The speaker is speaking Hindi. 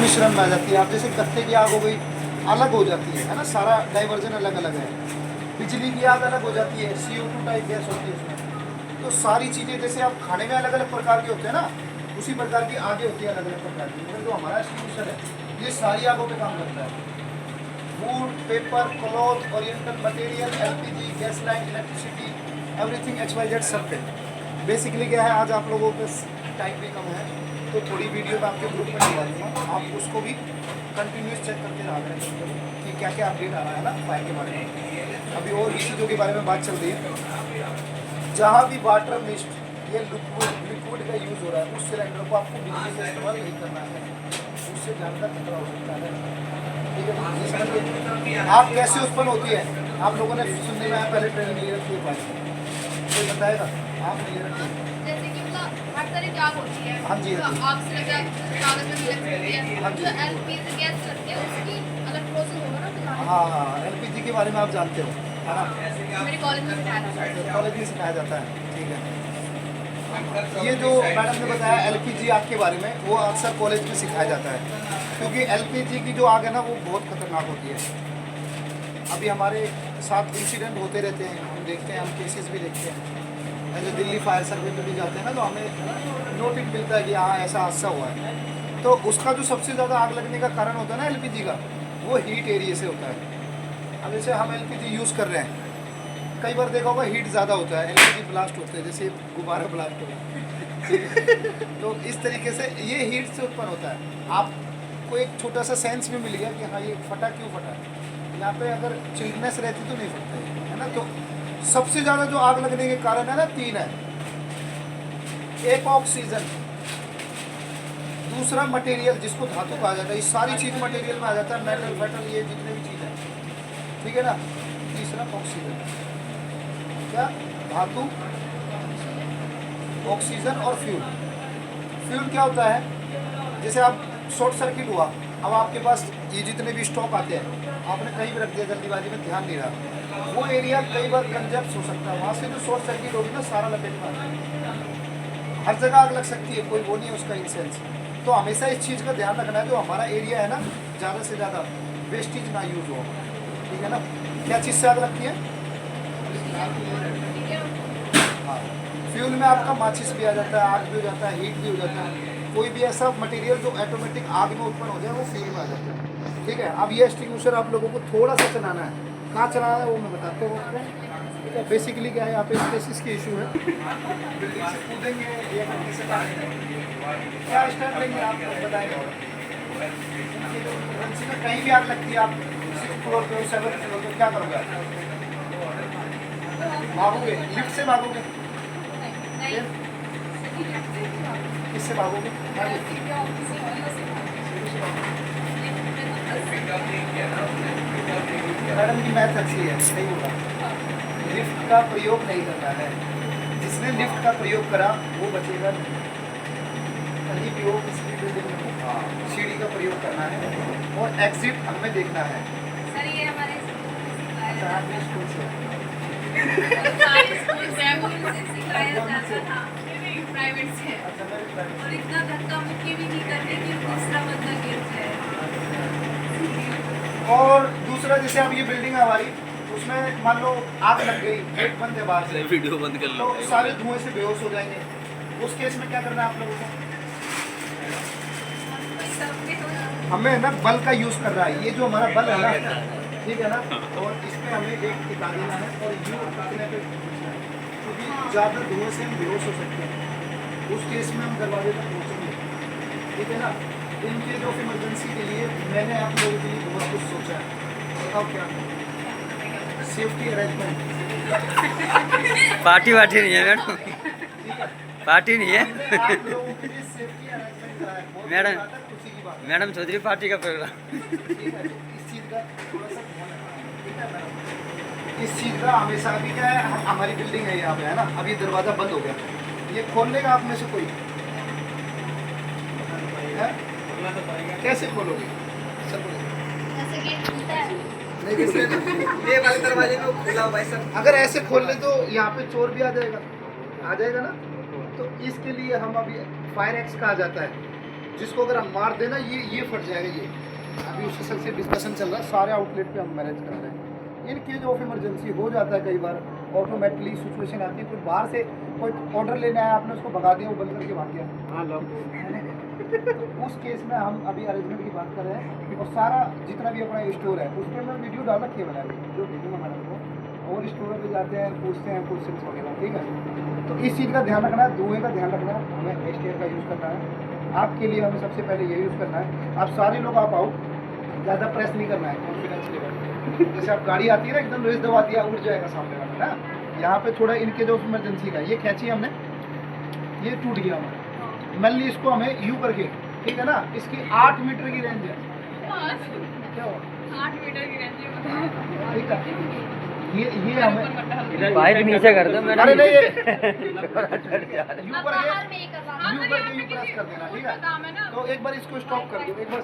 मिश्रण में आ जाती है। आप जैसे कत्ते की आग हो गई, अलग हो जाती है ना, सारा डाइवर्जन अलग अलग है। बिजली की आग अलग हो जाती है, CO2 टाइप गैस होती है उसमें। तो सारी चीज़ें जैसे आप खाने में अलग अलग प्रकार के होते हैं ना, उसी प्रकार की आगे होती है अलग अलग प्रकार की। मतलब जो हमारा एक्सटिंग्विशर है ये सारी आगों पे काम करता है। Would, paper, cloth, oriental material, LPG, gas line, electricity, everything XYZ सब पे। बेसिकली क्या है, आज आप लोगों के टाइम भी कम है तो थोड़ी वीडियो मैं आपके ग्रुप में डाल दूँगा, आप उसको भी कंटिन्यूस चेक करते रहा करें कि क्या क्या अपडेट आ रहा है ना फायर के बारे में। अभी और भी चीज़ों के बारे में बात चल रही है। जहाँ भी वाटर मिस्ट ये लिक्विड का यूज़ हो रहा है, उस सिलेंडर को आपको बिजली से इस्तेमाल नहीं करना है, उससे जान का खतरा हो सकता है। ठीक है, आप कैसे उत्पन्न होती है आप लोगों ने सुनने में आया, पहले ट्रेनिंग ले रखी है पानी, कोई बताएगा? आप ले रखी है जैसे कि मतलब हर तरह की आग होती है। हाँ जी, हाँ जी। आग से लगा कागज में लग सकती है। हाँ जी। जो LPG गैस लगती है उसकी अलग प्रोसेस होगा ना बताने। हाँ, LPG के बारे में आप जानते हो है ना, मेरे कॉलेज में सिखाया था। कॉलेज में सिखाया जाता है। ठीक है, ये जो मैडम ने बताया LPG आग के बारे में, वो अक्सर कॉलेज में सिखाया जाता है, क्योंकि LPG की जो आग है ना वो बहुत खतरनाक होती है। अभी हमारे साथ इंसिडेंट होते रहते हैं, हम देखते हैं, हम केसेस भी देखते हैं। ऐसे दिल्ली फायर सर्वे पे भी जाते हैं ना, तो हमें नोटिस मिलता है कि हाँ ऐसा हादसा हुआ है। तो उसका जो सबसे ज़्यादा आग लगने का कारण होता है ना LPG का, वो हीट एरिया से होता है। अब जैसे हम LPG यूज़ कर रहे हैं, कई बार देखा होगा हीट ज़्यादा होता है, LPG ब्लास्ट होते हैं, जैसे गुब्बारा ब्लास्ट हो। तो इस तरीके से ये हीट से उत्पन्न होता है। आपको एक छोटा सा सेंस भी मिल गया कि हाँ ये फटा क्यों फटा है। यहाँ पे अगर चिल्डनेस रहती तो नहीं फटता है ना। तो सबसे ज़्यादा जो आग लगने के कारण है ना, 3 है। एक ऑक्सीजन, दूसरा मटेरियल जिसको धातु कहा जाता है, ये सारी चीज़ मटेरियल में आ जाता है, मेटल वेटल ये जितने भी चीज़ है, ठीक है ना। तीसरा ऑक्सीजन, क्या धातु, ऑक्सीजन और फ्यूल। फ्यूल क्या होता है, जैसे आप शॉर्ट सर्किट हुआ, अब आपके पास ये जितने भी स्टॉक आते हैं आपने कहीं भी रख दिया, जल्दीबाजी में ध्यान नहीं रहा, वो एरिया कई बार कंजप्ट हो सकता है, वहाँ से जो शॉर्ट सर्किट होगी ना सारा लपेट में आ जाएगा। हर जगह आग लग सकती है, कोई वो नहीं है उसका इंसेंस। तो हमेशा इस चीज़ का ध्यान रखना है, जो हमारा एरिया है ना ज़्यादा से ज़्यादा वेस्टेज ना यूज़ हो, ठीक है ना। क्या चीज़ से आग लगती है? हाँ, फ्यूल में आपका माचिस भी आ जाता है, आग भी हो जाता है, हीट भी हो जाता है। कोई भी ऐसा मटेरियल जो ऑटोमेटिक आग में उत्पन्न हो जाए वो फ्यूल में आ जाता है। ठीक है, अब ये एक्सटिंग्विशर आप लोगों को थोड़ा सा चलाना है, कहाँ चलाना है वो मैं बताता हूँ आपको। बेसिकली क्या है, यहाँ पे स्पेसिस की इशू है, बिल्डिंग से कूदेंगे या कैसे क्या स्टेप लेंगे आप बताएंगे। कहीं भी आग लगती है, आप 6th फ्लोर पे 7th फ्लोर पे क्या करोगे? भागोगे, लिफ्ट से भागोगे, किससे भागोगे? मैडम की मैथ अच्छी है, सही होगा। लिफ्ट का प्रयोग नहीं करना है, जिसने लिफ्ट का प्रयोग करा वो बचेगा नहीं। कहीं भी हो किसी भी बिल्डिंग में सीढ़ी का प्रयोग करना है और एग्जिट हमें देखना है। सर ये हमारे स्कूल से सारे स्कूल से सिखाया जाता था, प्राइवेट से। और इतना धक्का मुक्की भी नहीं करते कि दूसरा बंदा गिर जाए। और दूसरा, जैसे अब ये बिल्डिंग है हमारी, उसमें मान लो आग लग गई, गेट बंद है बाहर से, वीडियो बंद कर लो, तो सारे धुएं से बेहोश हो जाएंगे। उस केस में क्या करना है आप लोगों को? हमें ना बल का यूज़ कर रहा है, ये जो हमारा बल है ना, ठीक है ना, और इसमें हमें एक टिका देना है और यूँ रखने पे, क्योंकि ज़्यादा धुएं से हम बेहोश हो सकते हैं। उस केस में हम दरवाजे तक पहुँचेंगे, ठीक है ना। इन केस ऑफ इमरजेंसी के लिए मैंने आप लोगों के लिए बहुत कुछ सोचा है, बताओ क्या? Safety arrangement. पार्टी वार्टी नहीं है मैडम, पार्टी नहीं है आप लोगों के लिए सेफ्टी अरेंजमेंट करा है, बहुत मैडम, ज़्यादा खुशी की बात है। मैडम चौधरी पार्टी का प्रोग्राम। ठीक है, तो इस चीज़ का थोड़ा सा ध्यान रखना है, ठीक है मैडम। इस चीज़ का हमेशा, अभी क्या है, हमारी बिल्डिंग है यहाँ पे, है ना, अभी दरवाज़ा बंद हो गया, ये खोल लेगा आप में से कोई? है? कैसे खोलोगे? सब जैसे गेट खुलता है, ये वाले दरवाजे में खुला हुआ है सब। अगर ऐसे खोल ले तो यहाँ पे चोर भी आ जाएगा ना। तो इसके लिए हम अभी फायर एक्स कहा जाता है, जिसको अगर हम मार देना ये फट जाएगा ये। अभी उसके साथ से डिस्कशन चल रहा है, सारे आउटलेट पे हम मैनेज कर रहे हैं। इन केस ऑफ इमरजेंसी हो जाता है कई बार, ऑटोमेटिकली सिचुएशन आती है, कोई बाहर से कोई ऑर्डर लेने आया, आपने उसको भगा दिया, वो बंद करके भाग गया, हाँ लो तो उस केस में हम अभी अरेंजमेंट की बात कर रहे हैं। और सारा जितना भी अपना स्टोर है उस पर मैं वीडियो डाल रखी है मैंने, जो भेजूँगा मैडम को, और स्टोर पे जाते हैं, पूछते हैं क्वेश्चन वगैरह, ठीक है। तो इस चीज़ का ध्यान रखना है, धुएँ का ध्यान रखना है, हमें स्टेयर का यूज़ करना है। आपके लिए हमें सबसे पहले ये यूज़ करना है, आप सारे लोग आप आओ, ज़्यादा प्रेस नहीं करना है, कॉन्फिडेंस लेवल। जैसे आप गाड़ी आती है ना, एकदम रेस दबा दिया, उठ जाएगा सामने वाला ना। यहाँ पे थोड़ा इनके जो इमरजेंसी का, ये खींची हमने, ये टूट गया हमारा, मान ली इसको हमें यू करके, ठीक है ना, इसकी 8 मीटर की रेंज है, क्या हुआ, 8 मीटर की रेंज है, ठीक है। ये हमें पाइप नीचे कर दो अरे नहीं, ये मैंने यू करके यू प्रेस कर देना, ठीक है। तो एक बार इसको स्टॉप कर दो, एक बार